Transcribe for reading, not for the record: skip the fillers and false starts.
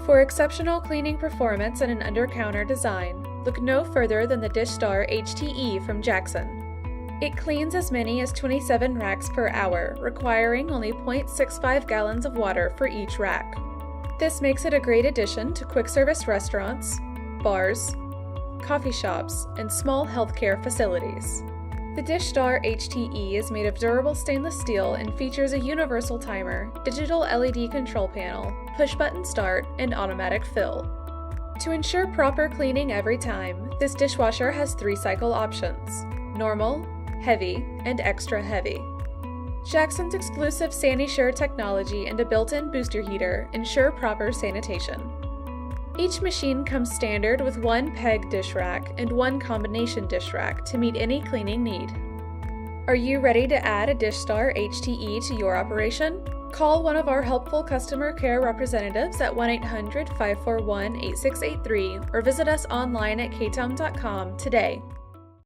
For exceptional cleaning performance and an under-counter design, look no further than the DishStar HT-E from Jackson. It cleans as many as 27 racks per hour, requiring only 0.65 gallons of water for each rack. This makes it a great addition to quick-service restaurants, bars, coffee shops, and small healthcare facilities. The DishStar HT-E is made of durable stainless steel and features a universal timer, digital LED control panel, push-button start, and automatic fill. To ensure proper cleaning every time, this dishwasher has 3 cycle options: normal, heavy, and extra heavy. Jackson's exclusive sani-sure technology and a built-in booster heater ensure proper sanitation. Each machine comes standard with 1 peg dish rack and 1 combination dish rack to meet any cleaning need. Are you ready to add a DishStar HT-E to your operation? Call one of our helpful customer care representatives at 1-800-541-8683 or visit us online at KaTom.com today.